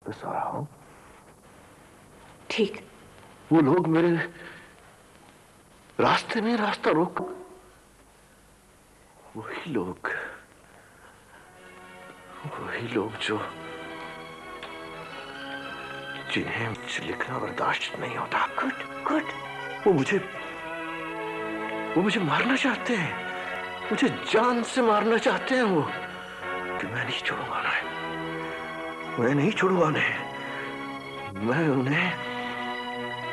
वापस आ रहा हूं। ठीक। वो लोग मेरे रास्ते में रास्ता रोक, वही लोग जो जिन्हें मुझे लिखना बर्दाश्त नहीं होता। Good good. वो मुझे मारना चाहते हैं, मुझे जान से मारना चाहते हैं वो, कि मैं नहीं छोड़ूंगा उन्हें, मैं नहीं छोड़ूंगा उन्हें, मैं उन्हें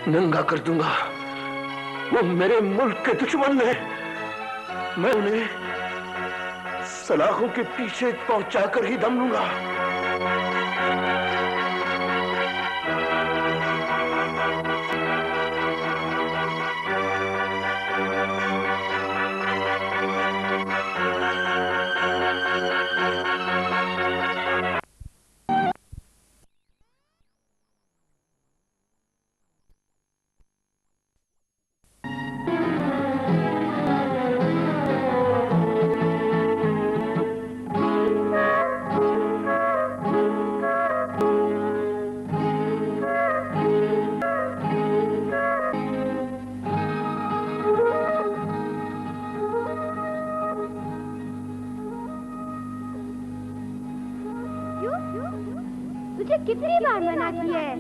नंगा कर दूंगा। वो मेरे मुल्क के दुश्मन हैं, मैं उन्हें सलाखों के पीछे पहुंचाकर ही दम लूंगा। तुझे कितनी बार मना किया है,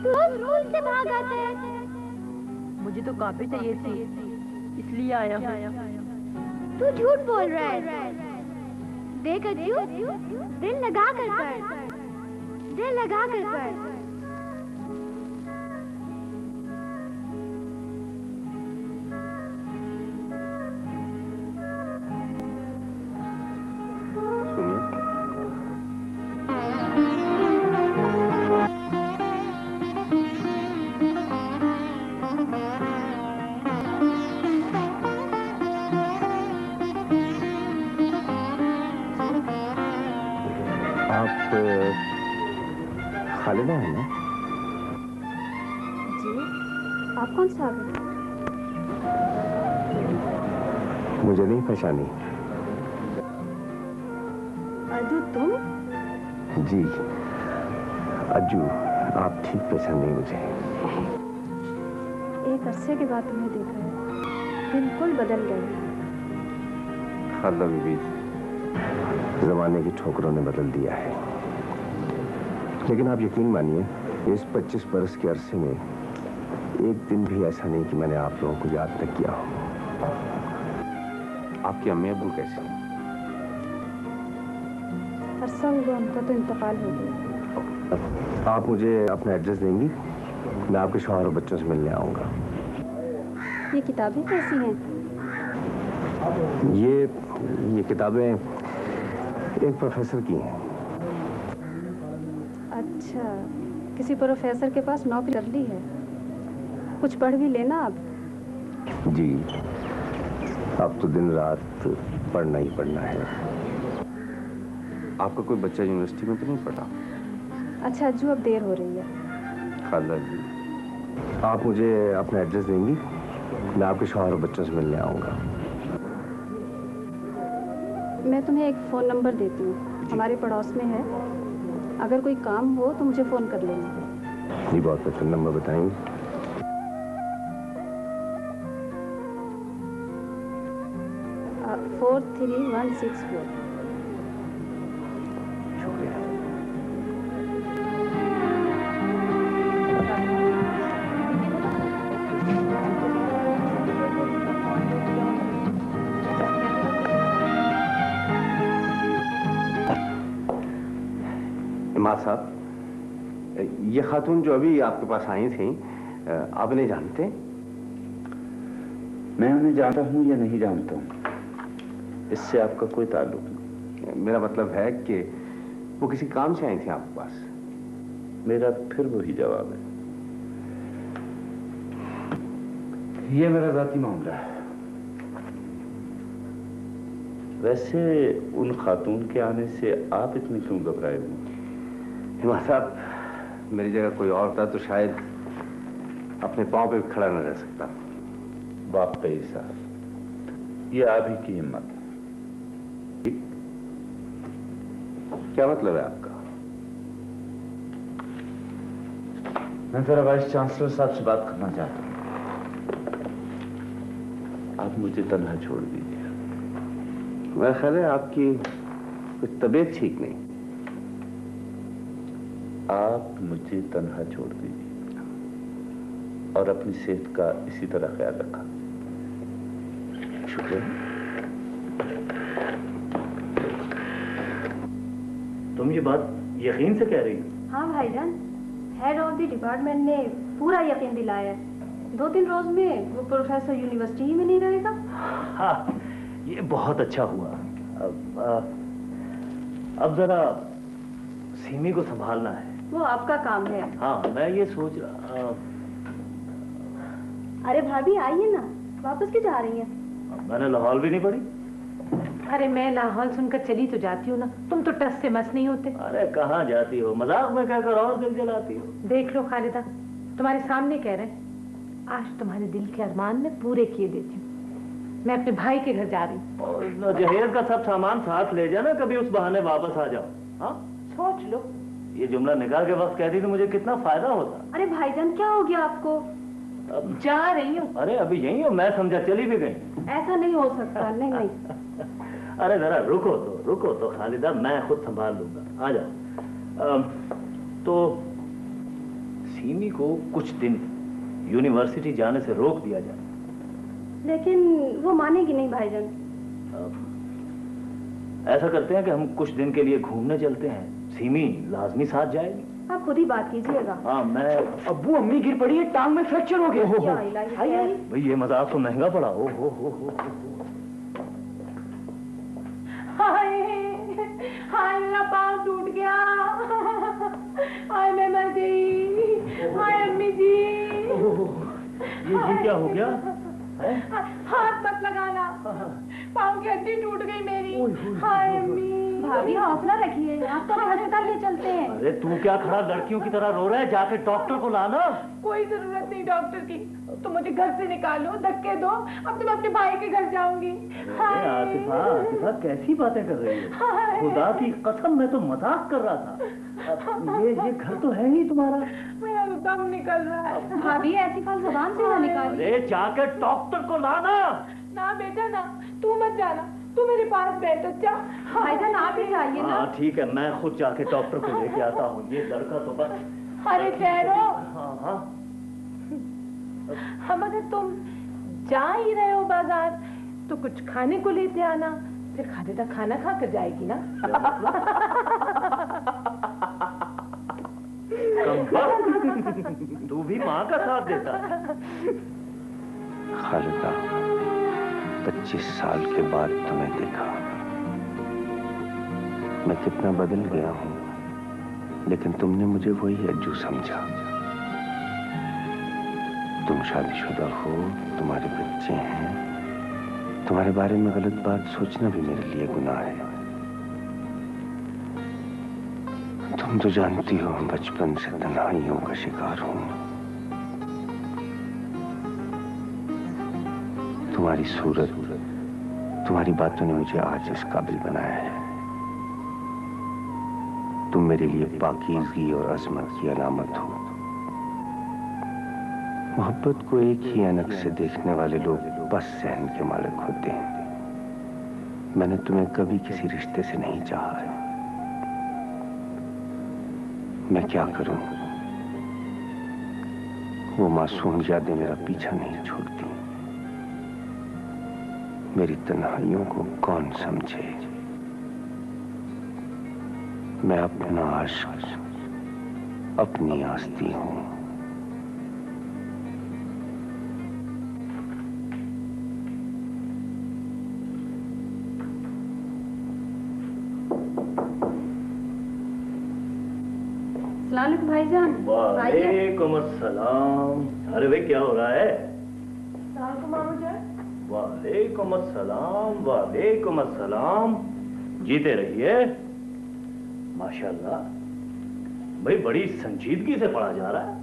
तू स्कूल से भाग आता है। मुझे तो कॉपी चाहिए थी, इसलिए आया हूँ। तू झूठ बोल रहा है। देख अज्जू, दिल लगा कर पढ़, दिल लगा कर पढ़। खालिदा है ना? जी, आप कौन सा? मुझे नहीं पहचानी? अज्जू तुम? जी अज्जू, आप ठीक पहचानी मुझे। एक अरसे के बाद तुम्हें देखा है, बिल्कुल बदल गए। खालिदा बीबी, जमाने की ठोकरों ने बदल दिया है, लेकिन आप यकीन मानिए इस 25 बरस के अरसे में एक दिन भी ऐसा नहीं कि मैंने आप लोगों को याद न किया हो। आपके अम्मी अब्बू कैसे हैं? अरसा हुआ उनका तो इंतकाल हो गया। आप मुझे अपना एड्रेस देंगी, मैं आपके शौहर और बच्चों से मिलने आऊंगा। ये किताबें कैसी हैं? ये किताबें एक प्रोफेसर की हैं। अच्छा, किसी प्रोफेसर के पास नौकरी कर ली है, कुछ पढ़ भी लेना अब। जी, अब तो दिन रात पढ़ना ही पढ़ना है। आपका कोई बच्चा यूनिवर्सिटी में तो नहीं पढ़ा? अच्छा अज्जू, अब देर हो रही है। खालिदा जी, आप मुझे अपना एड्रेस देंगी, मैं आपके शौहर और बच्चों से मिलने आऊंगा। मैं तुम्हें एक फ़ोन नंबर देती हूँ, हमारे पड़ोस में है, अगर कोई काम हो तो मुझे फ़ोन कर लेना। जी बहुत बेहतर, नंबर बताएंगे? 43164। शुक्रिया। इमाद साहब, ये खातून जो अभी आपके पास आई थी, आप इन्हें जानते हैं? मैं उन्हें जानता हूँ या नहीं जानता हूँ, इससे आपका कोई ताल्लुक नहीं। मेरा मतलब है कि वो किसी काम से आई थी आपके पास। मेरा फिर वही जवाब है, ये मेरा जाती मामला है। वैसे उन खातून के आने से आप इतने क्यों घबराए हुए? हिमा साहब, मेरी जगह कोई और था तो शायद अपने पांव पे भी खड़ा न रह सकता। वाकई साहब, ये आप ही की हिम्मत है। क्या मतलब है आपका? मैं जरा वाइस चांसलर साहब से बात करना चाहता हूँ। आप मुझे तन्हा छोड़ दीजिए। मेरा ख्याल है आपकी कुछ तबीयत ठीक नहीं। आप मुझे तन्हा छोड़ दीजिए और अपनी सेहत का इसी तरह ख्याल रखा। शुक्रिया। तुम ये बात यकीन से कह रही हो? हाँ भाईजान, हेड ऑफ द डिपार्टमेंट ने पूरा यकीन दिलाया है। 2-3 रोज में वो प्रोफेसर यूनिवर्सिटी ही में नहीं रहेगा। हाँ, ये बहुत अच्छा हुआ। अब जरा सीमी को संभालना है। वो आपका काम है। हाँ, मैं ये सोच रहा। अरे भाभी आइए ना, वापस क्यों जा रही हैं? मैंने लाहौल भी नहीं पढ़ी। अरे मैं लाहौल सुनकर चली तो जाती हूँ ना, तुम तो टस से मस नहीं होते। अरे कहाँ जाती हो, मजाक में कहकर और दिल जलाती हो। देख लो खालिदा, तुम्हारे सामने कह रहे हैं, आज तुम्हारे दिल के अरमान में पूरे किए देती हूँ। मैं अपने भाई के घर जा रही हूँ। जहेज का सब सामान साथ ले जाना, कभी उस बहाने वापस आ जाओ। हाँ, सोच लो। ये जुमला निकाह के वक्त कहती तो मुझे कितना फायदा होता। अरे भाईजान क्या हो गया आपको? अब जा रही हूँ। अरे अभी यही हो, मैं समझा चली भी गई। ऐसा नहीं हो सकता। नहीं नहीं। अरे जरा रुको तो खालिदा, मैं खुद संभाल लूंगा। आ जाओ। तो सीमी को कुछ दिन यूनिवर्सिटी जाने से रोक दिया जाए। लेकिन वो मानेगी नहीं भाईजान। ऐसा करते हैं कि हम कुछ दिन के लिए घूमने चलते हैं, सीमी लाजमी साथ जाएगी। आप खुद ही बात कीजिएगा। हाँ, मैं अब्बू अम्मी गिर पड़ी है, टांग में फ्रैक्चर हो गया। क्या इलाज है? भाई ये मजाक तो महंगा पड़ा। हो हाय हाय, मेरा पाँव टूट गया। हाय मैं मर गई। हाय अम्मी जी। ये क्या हो गया? हाथ मत लगाना, पाँव की हड्डी टूट गई मेरी। हाय अम्मी। भाभी हौसला रखिए, आप तो अस्पताल ले चलते हैं। अरे तू क्या खड़ा लड़कियों की तरह रो रहा है? जाके डॉक्टर को लाना। कोई जरूरत नहीं डॉक्टर की, तुम मुझे घर से निकालो, धक्के दो, अब तो मैं अपने भाई के घर जाऊंगी। आतिफा कैसी बातें कर रही है? खुदा की कसम, मैं तो मजाक कर रहा था। ये घर तो है ही तुम्हारा। मेरा तो दम निकल रहा है। भाभी ऐसी फल जुबान से ना निकाली। अरे जाके डॉक्टर को लाना। ना बेटा ना, तू मत जाना, तू मेरे पास बैठ। अच्छा भाईजान आप ही जाइए ना। हाँ ठीक है, मैं खुद जाके डॉक्टर को लेके आता हूँ। ये लड़का तो बस। अरे ठहरो। हाँ, हम अगर तुम जा ही रहे हो बाजार तो कुछ खाने को लेते आना, फिर खालिदा खाना खा कर जाएगी ना। तू भी माँ का साथ देता। खालिदा, 25 साल के बाद तुम्हें देखा, मैं कितना बदल गया हूँ, लेकिन तुमने मुझे वही अज्जू समझा। तुम शादीशुदा हो, तुम्हारे बच्चे हैं, तुम्हारे बारे में गलत बात सोचना भी मेरे लिए गुनाह है। तुम तो जानती हो बचपन से तन्हाइयों का शिकार हूं। तुम्हारी सूरत, तुम्हारी बातों ने मुझे आज इस काबिल बनाया है। तुम मेरे लिए पाकीज़गी और अज़मत की अलामत हो। मोहब्बत को एक ही ऐनक से देखने वाले लोग बस सहन के मालिक होते हैं। मैंने तुम्हें कभी किसी रिश्ते से नहीं चाहा है। मैं क्या करूं? वो मासूम यादें मेरा पीछा नहीं छोड़ती। मेरी तन्हाइयों को कौन समझे? मैं अपना आशिक, अपनी आस्ती हूं। अस्सलामुअलैकुम भाईजान। वालेकुम अस्सलाम। अरे भाई क्या हो रहा है? वालेकुम अस्सलाम, वालेकुम अस्सलाम। जीते रहिए। माशाल्लाह भाई, बड़ी संजीदगी से पढ़ा जा रहा है।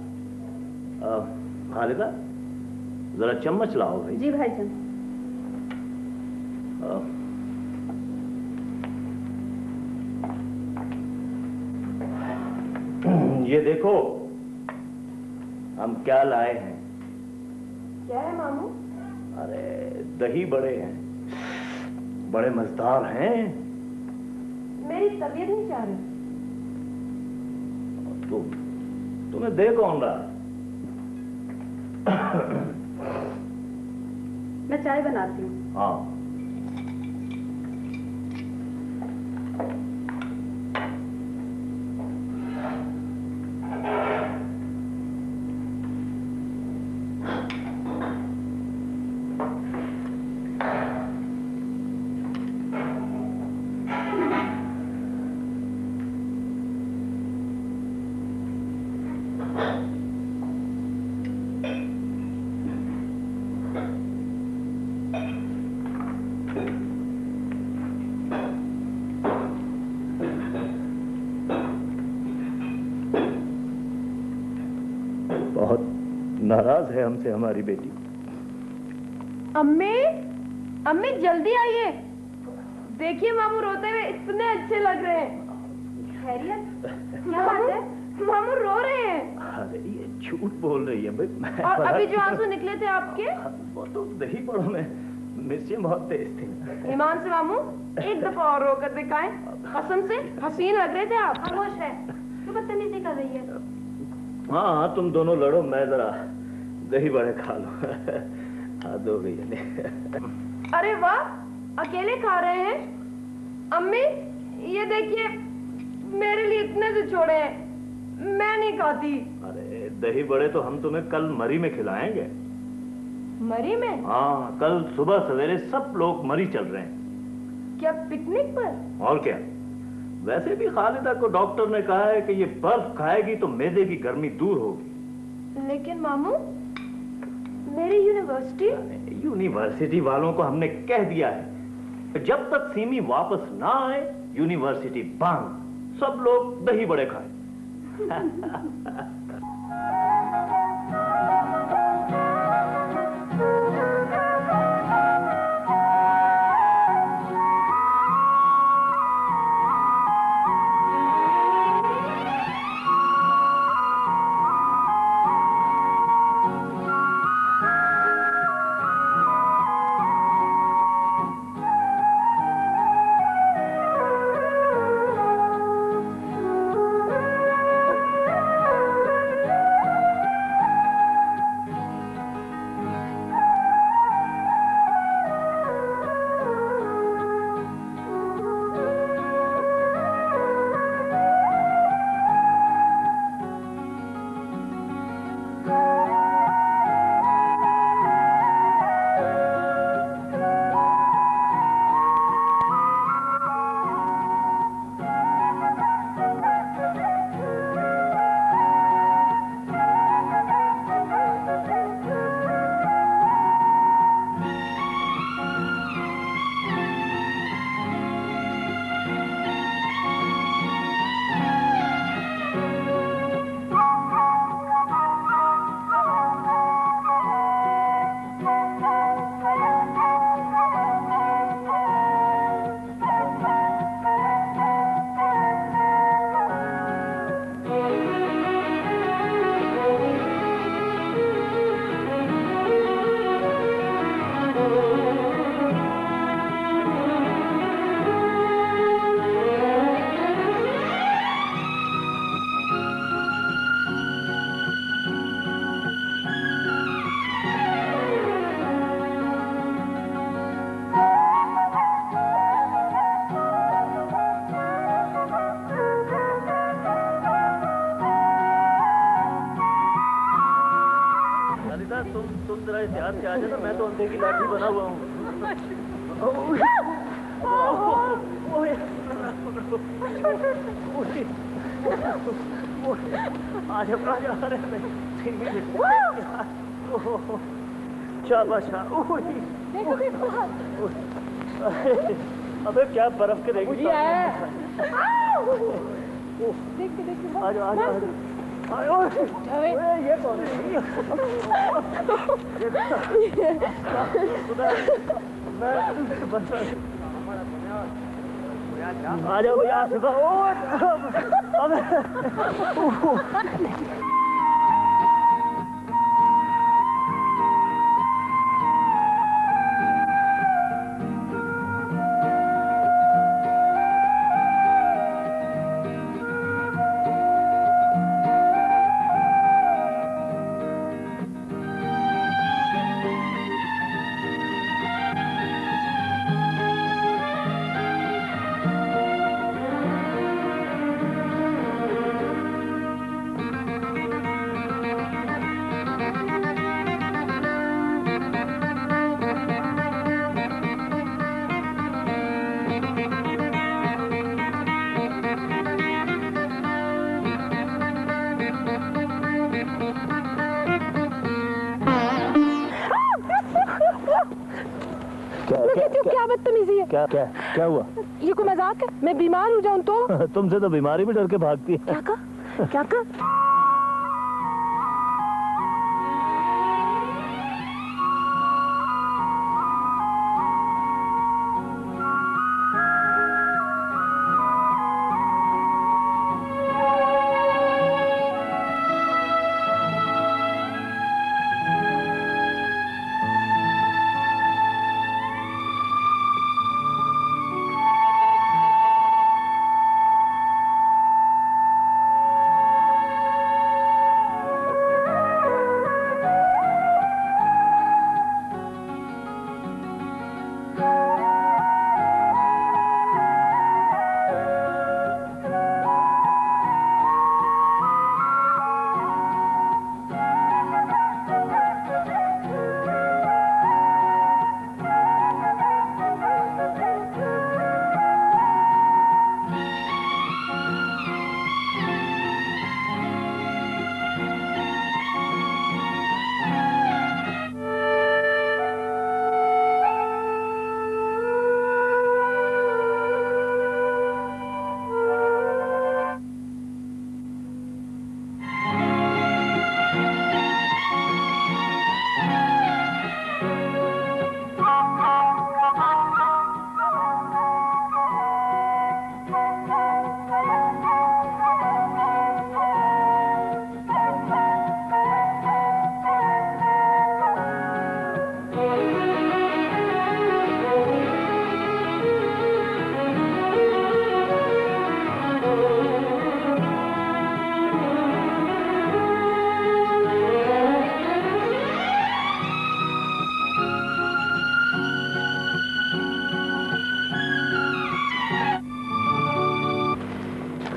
खालिदा जरा चम्मच लाओ भाई। जी भाईजान। ये देखो, हम क्या लाए हैं? क्या है मामू? अरे दही बड़े हैं, बड़े मजेदार हैं। मेरी तबीयत नहीं चाह रही। तुम्हें दे कौन रहा? मैं चाय बनाती हूँ। हाँ। नाराज है हमसे हमारी बेटी। अम्मी, अम्मी जल्दी आइए। देखिए मामू रोते हुए इतने अच्छे लग रहे हैं। खैरियत? क्या बात है? मामू रो रहे हैं। अरे ये झूठ बोल रही है भाई। और अभी जो आंसू निकले थे आपके? वो तो दही बड़ों में मिर्चें बहुत तेज थी। ईमान से मामू एक दफा और रोकर दिखाएं। कसम से हसीन लग रहे थे आप। खामोश है, क्यों बदतमीजी कर रही है? हाँ तुम दोनों लड़ो, मैं जरा दही बड़े खा लो। हद हो गई है। अरे वाह, अकेले खा रहे हैं? अम्मी ये देखिए मेरे लिए इतने से छोड़े हैं, मैं नहीं खाती। अरे दही बड़े तो हम तुम्हें कल मरी में खिलाएंगे। मरी में? हाँ, कल सुबह सवेरे सब लोग मरी चल रहे हैं। क्या पिकनिक पर? और क्या, वैसे भी खालिदा को डॉक्टर ने कहा है कि ये बर्फ खाएगी तो मैदे की गर्मी दूर होगी। लेकिन मामू मेरी यूनिवर्सिटी वालों को हमने कह दिया है कि जब तक सीमी वापस ना आए यूनिवर्सिटी बंद, सब लोग दही बड़े खाए। तुम जरा इतिहास से आ जाना, मैं तो अंधे की लाठी बना हुआ हूँ। अबे क्या बर्फ के रेगी है। ये कौन है? आ जाओ भैया, क्या बदतमीजी है? क्या क्या क्या हुआ? ये कोई मजाक है? मैं बीमार हो जाऊं तो? तुमसे तो बीमारी भी डर के भागती है। क्या कर? क्या कर?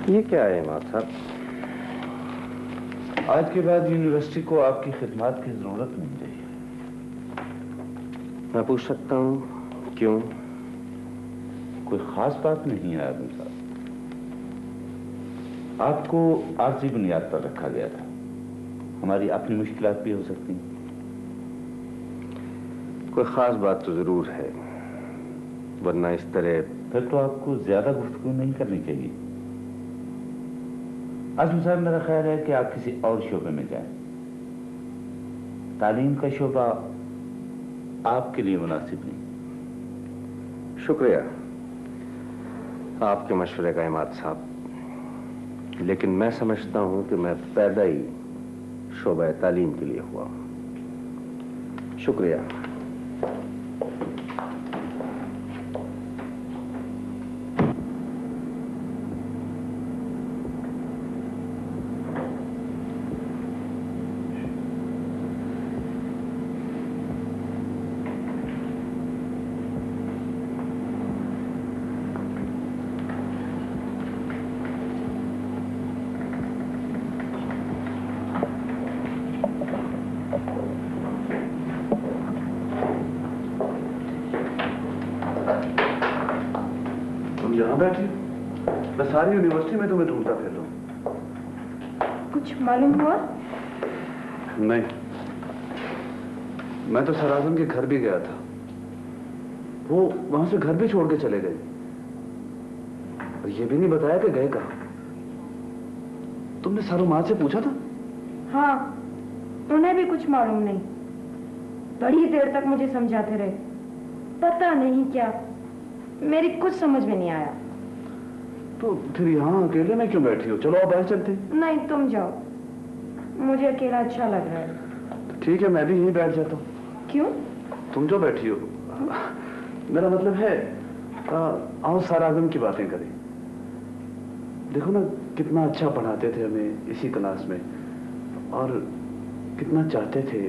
ये क्या है इमाद साहब? आज के बाद यूनिवर्सिटी को आपकी खिदमत की जरूरत नहीं रही। मैं पूछ सकता हूँ क्यों? कोई खास बात नहीं है आदमी साहब। आपको आर्जी बुनियाद पर रखा गया था। हमारी अपनी मुश्किलात भी हो सकती हैं। कोई खास बात तो जरूर है, वरना इस तरह फिर तो आपको ज्यादा गुफ्तगू नहीं करनी चाहिए। आजम साहब, मेरा ख्याल है कि आप किसी और शोबे में जाएं। तालीम का शोबा आपके लिए मुनासिब नहीं। शुक्रिया आपके मशवरे का इमाद साहब, लेकिन मैं समझता हूं कि मैं पैदा ही शोबा तालीम के लिए हुआ हूं। शुक्रिया। यहाँ बैठी हो? मैं सारी यूनिवर्सिटी में तुम्हें ढूंढता फिर रहा हूँ। कुछ मालूम हुआ? नहीं, मैं तो सर आजम के घर भी गया था। वो वहां से घर भी छोड़ के चले गए और ये भी नहीं बताया कि गए कहाँ। तुमने सारोमाद से पूछा था? हाँ, उन्हें भी कुछ मालूम नहीं। बड़ी देर तक मुझे समझाते रहे, पता नहीं क्या, मेरी कुछ समझ में नहीं आया। तो फिर यहाँ अकेले में क्यों बैठी हो? चलो आप बाहर चलते। नहीं, तुम जाओ, मुझे अकेला अच्छा लग रहा है। तो ठीक है, मैं भी यहीं बैठ जाता हूँ। क्यों? तुम जो बैठी हो, मेरा मतलब है आओ सर आजम की बातें करें। देखो ना, कितना अच्छा पढ़ाते थे हमें इसी क्लास में, और कितना चाहते थे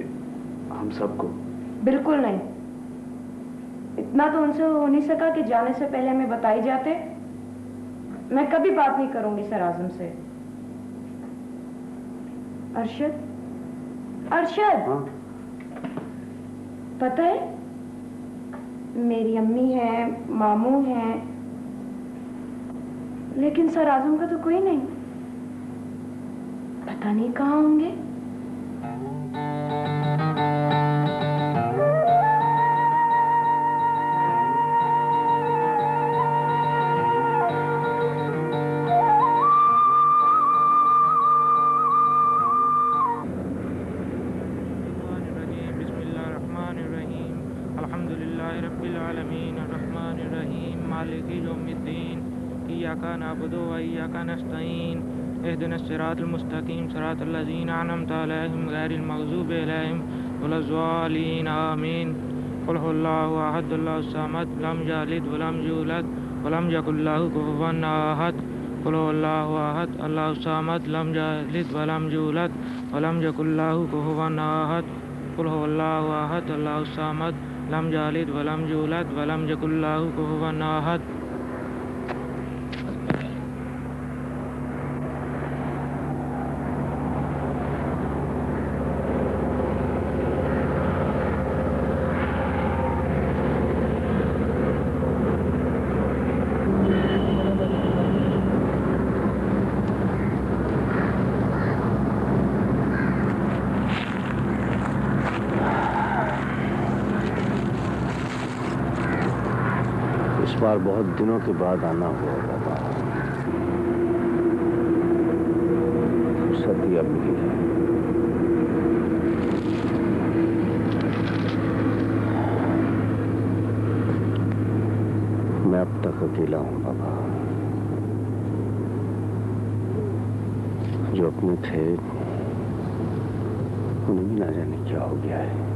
हम सबको। बिल्कुल नहीं, इतना तो उनसे हो नहीं सका कि जाने से पहले हमें बताई जाते। मैं कभी बात नहीं करूंगी सर आजम से। अरशद, अरशद, हाँ? पता है, मेरी अम्मी है, मामू है, लेकिन सर आजम का तो कोई नहीं। पता नहीं कहाँ होंगे। आलमीन अर्रहमानिर रहीम मालिकी यौमिद्दीन इय्याका नअबुदु व इय्याका नस्तईन इहदिनस सिरातल मुस्तकीम सिरातल लज़ीना अनअमता अलैहिम गैरिल मग़ज़ूबि अलैहिम वलज़्ज़ालीन आमीन। क़ुल हुवल्लाहु अहद अल्लाहुस समद लम यलिद व लम यूलद व लम यकुल लहु कुफुवन अहद। क़ुल हुवल्लाहु अहद अल्लाहुस समद लम यलिद व लम यूलद व लम यकुल लहु कुफुवन अहद। क़ुल हुवल्लाहु अहद अल्लाहुस समद लम यलिद व लम यूलद व लम यकुल लहु कुफुवन अहद। इस बार बहुत दिनों के बाद आना हुआ बाबा। फुर्सत ही अब मिली है। मैं अब तक अकेला हूं बाबा। जो अपने थे उन्हें भी ना जाने क्या हो गया है।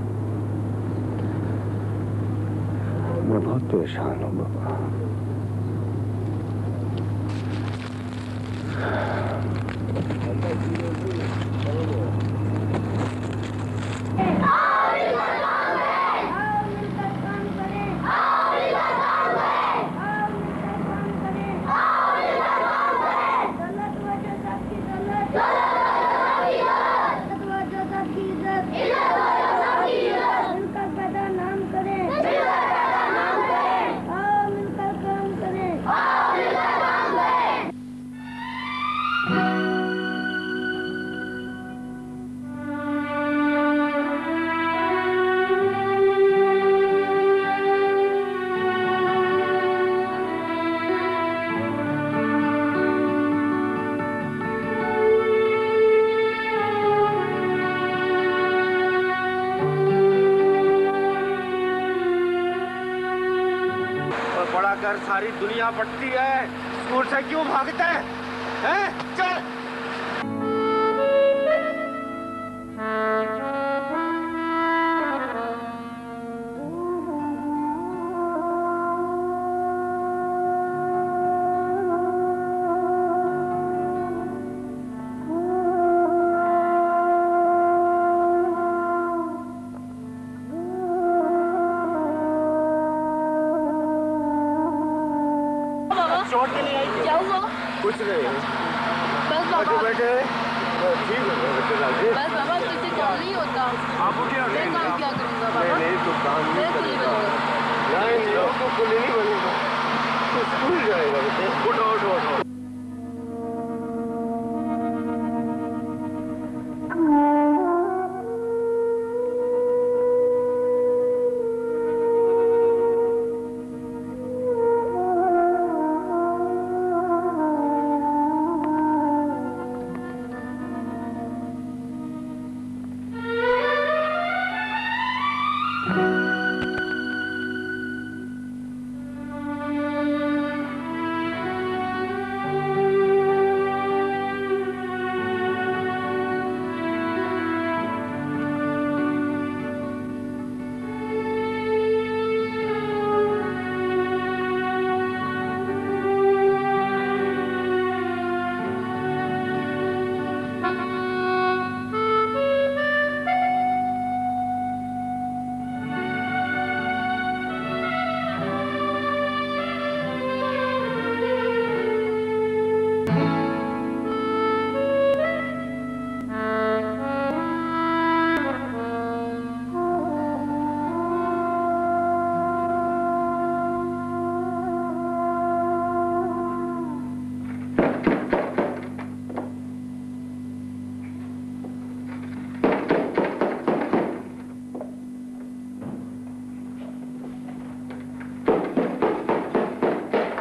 मैं बहुत परेशान हूं बाबा। पढ़ाकर सारी दुनिया पढ़ती है, स्कूल से क्यों भागते हैं? चल। चोट के लिए आई थी? क्या हुआ? कुछ नहीं। बस बाबा। बैठे ठीक है बस बाबा तुझसे काम नहीं होता। आप उठिए। मैं काम क्या करूँगा बाबा? नहीं तो काम नहीं करेगा। नहीं आपको कुली नहीं बनेगा। तो स्कूल जाएगा बेटे। उठो उठो उठो।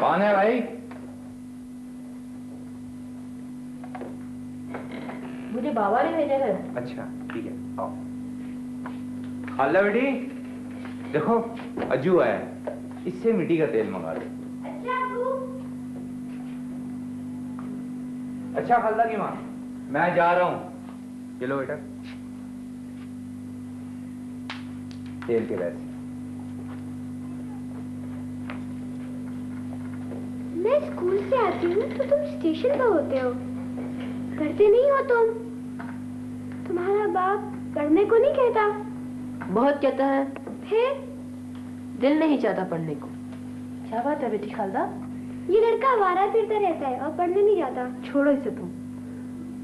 कौन है भाई? मुझे बाबा ने भेजा है। अच्छा ठीक है, आओ। खाला बेटी देखो, अज्जू आया है। इससे मिट्टी का तेल मंगा दे। अच्छा खालदा की माँ, मैं जा रहा हूँ। चलो बेटा, तेल के पैसे। मैं स्कूल से आती हूँ तो तुम स्टेशन पर होते हो, करते नहीं हो तुम? तुम्हारा बाप पढ़ने को नहीं कहता? बहुत कहता है, फिर दिल नहीं चाहता पढ़ने को। क्या बात है बेटी खालदा? ये लड़का आवारा फिरता रहता है और पढ़ने नहीं जाता। छोड़ो इसे तुम,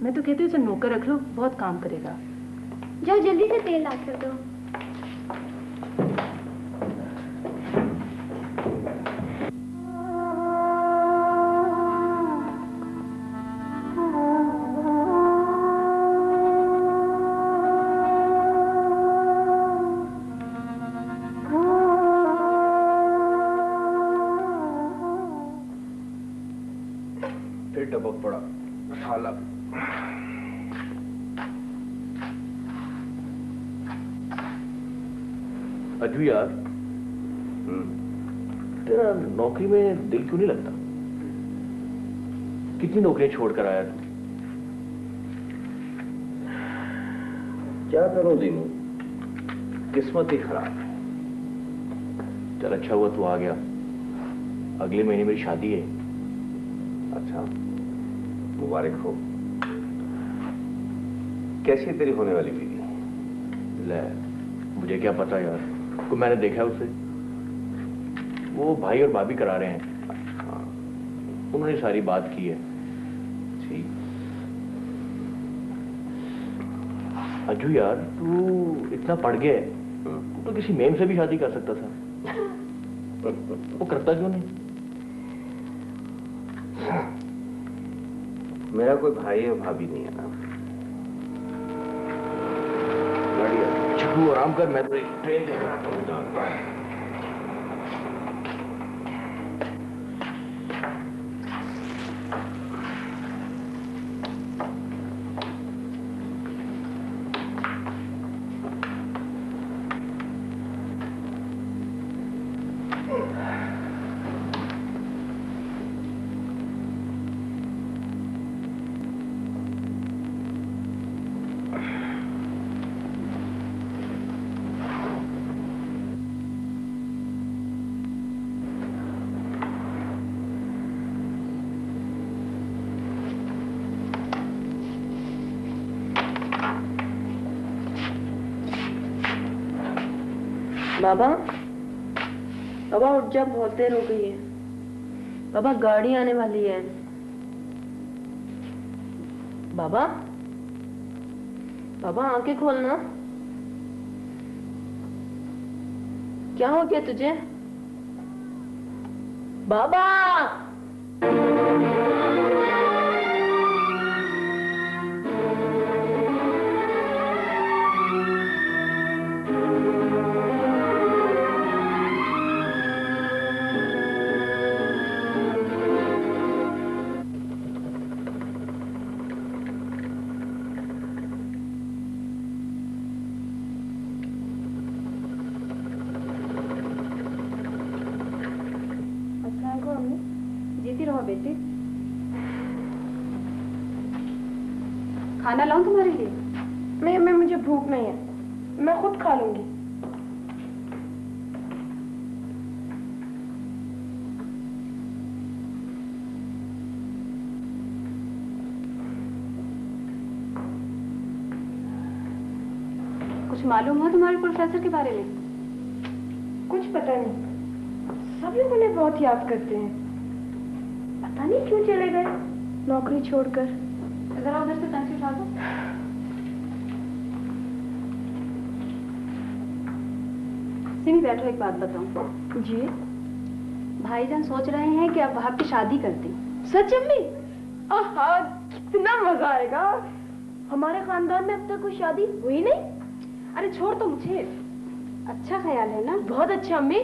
मैं तो कहती हूँ इसे नौकर रख लो, बहुत काम करेगा। जाओ जल्दी से तेल ला कर दो। टपक पड़ा साला। अजू यार, तेरा नौकरी में दिल क्यों नहीं लगता? कितनी नौकरियां छोड़कर आया तू? क्या करूं दीनू, किस्मत ही खराब है। चल अच्छा हुआ तू आ गया, अगले महीने मेरी शादी है। अच्छा, मुबारक हो। कैसी तेरी होने वाली बीवी? ले, मुझे क्या पता यार, को मैंने देखा उसे, वो भाई और भाभी करा रहे हैं। हाँ, उन्होंने सारी बात की है। ठीक। अज्जू यार, तू इतना पढ़ गया है, तू तो किसी मेम से भी शादी कर सकता था। वो करता क्यों नहीं? मेरा कोई भाई और भाभी नहीं है ना। बढ़िया, तू आराम कर, मैं तो ट्रेन देख रहा हूँ। बाबा, बाबा उठ जा, बहुत देर हो गई है। बाबा गाड़ी आने वाली है। बाबा, बाबा आंखें खोलना। क्या हो गया तुझे? बाबा, बेटे, खाना लाऊं तुम्हारे लिए? नहीं अम्मी, मुझे भूख नहीं है, मैं खुद खा लूंगी। कुछ मालूम है तुम्हारे प्रोफेसर के बारे में? कुछ पता नहीं, सब लोग उन्हें बहुत याद करते हैं। पता नहीं क्यों चले गए नौकरी छोड़कर। जरा उधर से पेंसिल उठा दो। सिमी बैठो, एक बात बताऊं। जी? भाईजान सोच रहे हैं कि आप वहां की शादी कर दें। सच अम्मी? आहा, कितना मजा आएगा। हमारे खानदान में अब तक कोई शादी हुई नहीं। अरे छोड़ तो मुझे। अच्छा ख्याल है ना? बहुत अच्छा अम्मी,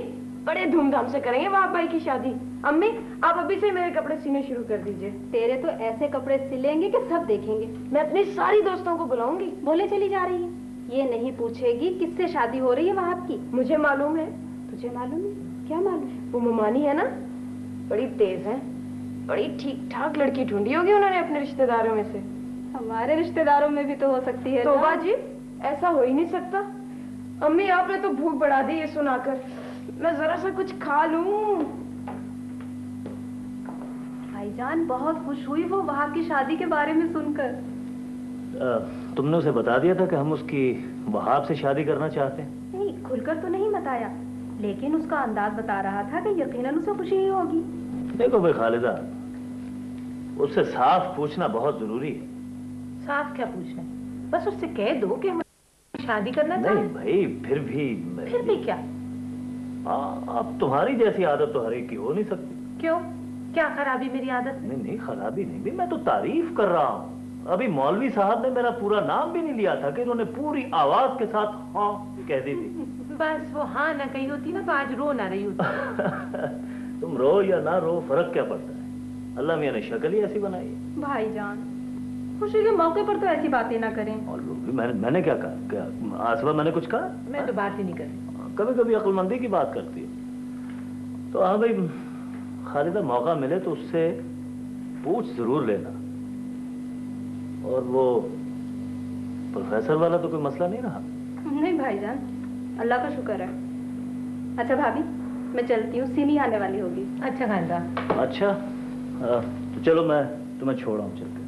बड़े धूमधाम से करेंगे वहां भाई की शादी। अम्मी आप अभी से मेरे कपड़े सीने शुरू कर दीजिए। तेरे तो ऐसे कपड़े सिलेंगे कि सब देखेंगे। मैं अपनी सारी दोस्तों को बुलाऊंगी। बोले चली जा रही है, ये नहीं पूछेगी किससे शादी हो रही है वहां की। मुझे मालूम है। तुझे मालूम है? क्या मालूम? वो ममानी है ना, बड़ी तेज है, बड़ी ठीक ठाक लड़की ढूंढी होगी उन्होंने अपने रिश्तेदारों में से। हमारे रिश्तेदारों में भी तो हो सकती है। तोबा जी, ऐसा हो ही नहीं सकता। अम्मी आपने तो भूख बढ़ा दी ये सुनाकर। मैं जरा सा कुछ खा लूं। भाईजान बहुत खुश हुई वो वहाब की शादी के बारे में सुनकर। तुमने उसे बता दिया था कि हम उसकी वहाब से शादी करना चाहते हैं? नहीं, खुलकर तो नहीं बताया, लेकिन उसका अंदाज बता रहा था कि यकीनन उसे खुशी ही होगी। देखो भाई खालिदा, उससे साफ पूछना बहुत जरूरी है। साफ क्या पूछना है? बस उससे कह दो कि हम शादी करना चाहते हैं। नहीं भाई, फिर भी क्या? अब तुम्हारी जैसी आदत तो हर एक की हो नहीं सकती। क्यों? क्या खराबी मेरी आदत में? नहीं, खराबी नहीं भी, मैं तो तारीफ कर रहा हूँ। अभी मौलवी साहब ने मेरा पूरा नाम भी नहीं लिया था कि उन्होंने पूरी आवाज के साथ हाँ कह दी थी। बस वो हाँ ना कही होती ना तो आज रो ना रही होती। तुम रो या ना रो, फर्क क्या पड़ता है? अल्लाह मियां ने शक्ल ही ऐसी बनाई है। भाईजान, खुशी के मौके पर तो ऐसी बातें ना करें। और मैंने क्या कहा? क्या आसमा मैंने कुछ कहा? मैं तो बात ही नहीं करती। कभी कभी अक्लमंदी की बात करती है। तो हाँ भाई खालिदा, मौका मिले तो उससे पूछ जरूर लेना। और वो प्रोफेसर वाला तो कोई मसला नहीं रहा? नहीं भाईजान, अल्लाह का शुक्र है। अच्छा भाभी, मैं चलती हूँ, सीमी आने वाली होगी। अच्छा खानदा। अच्छा तो चलो, मैं तुम्हें छोड़ रहा हूँ चल के।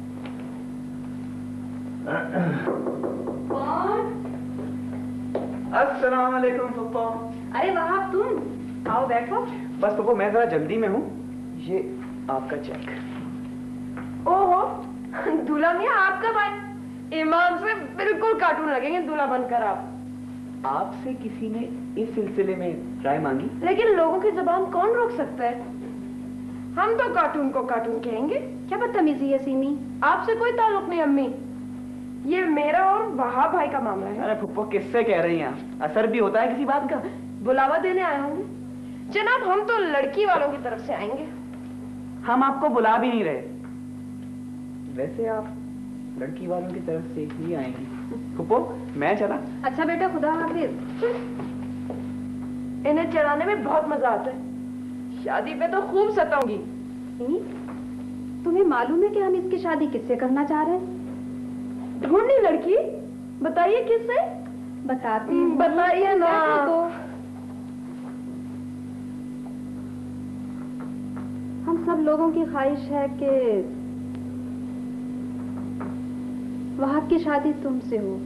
अस्सलाम वालेकुम पप्पा। अरे वहाब, तुम आओ बैठो। बस पप्पा मैं जरा जल्दी में हूँ, ये आपका चेक। ओहो, दूल्हा मियां आपका भाई इमाम से बिल्कुल कार्टून लगेंगे दूल्हा बनकर आप। आपसे किसी ने इस सिलसिले में राय मांगी? लेकिन लोगों की जुबान कौन रोक सकता है? हम तो कार्टून को कार्टून कहेंगे। क्या बदतमीजी है सीमी? आपसे कोई ताल्लुक नहीं अम्मी, ये मेरा और वहाब भाई का मामला है। अरे पप्पा किससे कह रही हैं? असर भी होता है किसी बात का? बुलावा देने आए होंगे जनाब। हम तो लड़की वालों की तरफ से आएंगे। हम आपको बुला भी नहीं रहे। वैसे आप लड़की वालों की तरफ से ही आएंगे। फुप्पो मैं चला। अच्छा बेटा, खुदा हाफिज। इन्हें चढ़ाने में बहुत मजा आता है, शादी पे तो खूब सताऊंगी। तुम्हें मालूम है कि हम इसकी शादी किससे करना चाह रहे हैं? ढूंढनी लड़की? बताइए किससे? बताती हूँ। बताइए ना। हम सब लोगों की ख्वाहिश है कि वहाब की शादी तुमसे हो।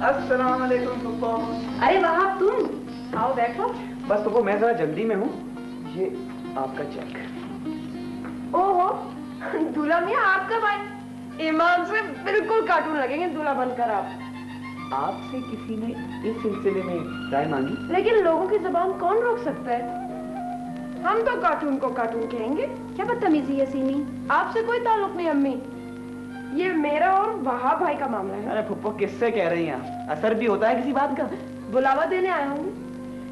अस्सलाम वालेकुम पप्पो। अरे वहाब, तुम आओ बैठो। बस पप्पो मैं जरा जल्दी में हूँ, ये आपका चेक। ओहो, दूल्हा मियां आपका भाई इमाम से बिल्कुल कार्टून लगेंगे दूल्हा बनकर आप। आपसे किसी ने इस सिलसिले में राय मांगी? लेकिन लोगों की जुबान कौन रोक सकता है? हम तो कार्टून को कार्टून कहेंगे। क्या बदतमीजी है सीमी? आपसे कोई ताल्लुक नहीं अम्मी, ये मेरा और वहाब भाई का मामला है। अरे फुप्पो किससे कह रही हैं? असर भी होता है किसी बात का? बुलावा देने आए होंगे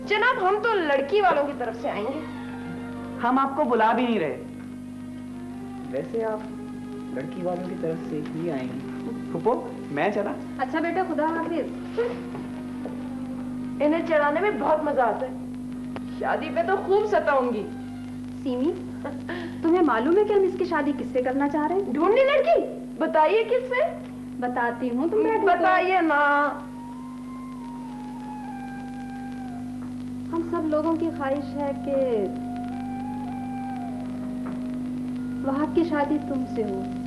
जनाब। हम तो लड़की वालों की तरफ से आएंगे। हम आपको बुला भी नहीं रहे। वैसे आप लड़की वालों की तरफ से ही आएंगे। फुप्पो मैं चला। अच्छा बेटा, खुदा हाफिज। इन्हें चढ़ाने में बहुत मजा आता है, शादी पे तो खूब सताऊंगी। सीमी, तुम्हें मालूम है कि हम इसकी शादी किससे करना चाह रहे हैं? ढूंढनी लड़की? बताइए किससे? बताती हूँ, तुम बताइए ना। हम सब लोगों की ख्वाहिश है कि वहाब की शादी तुमसे हो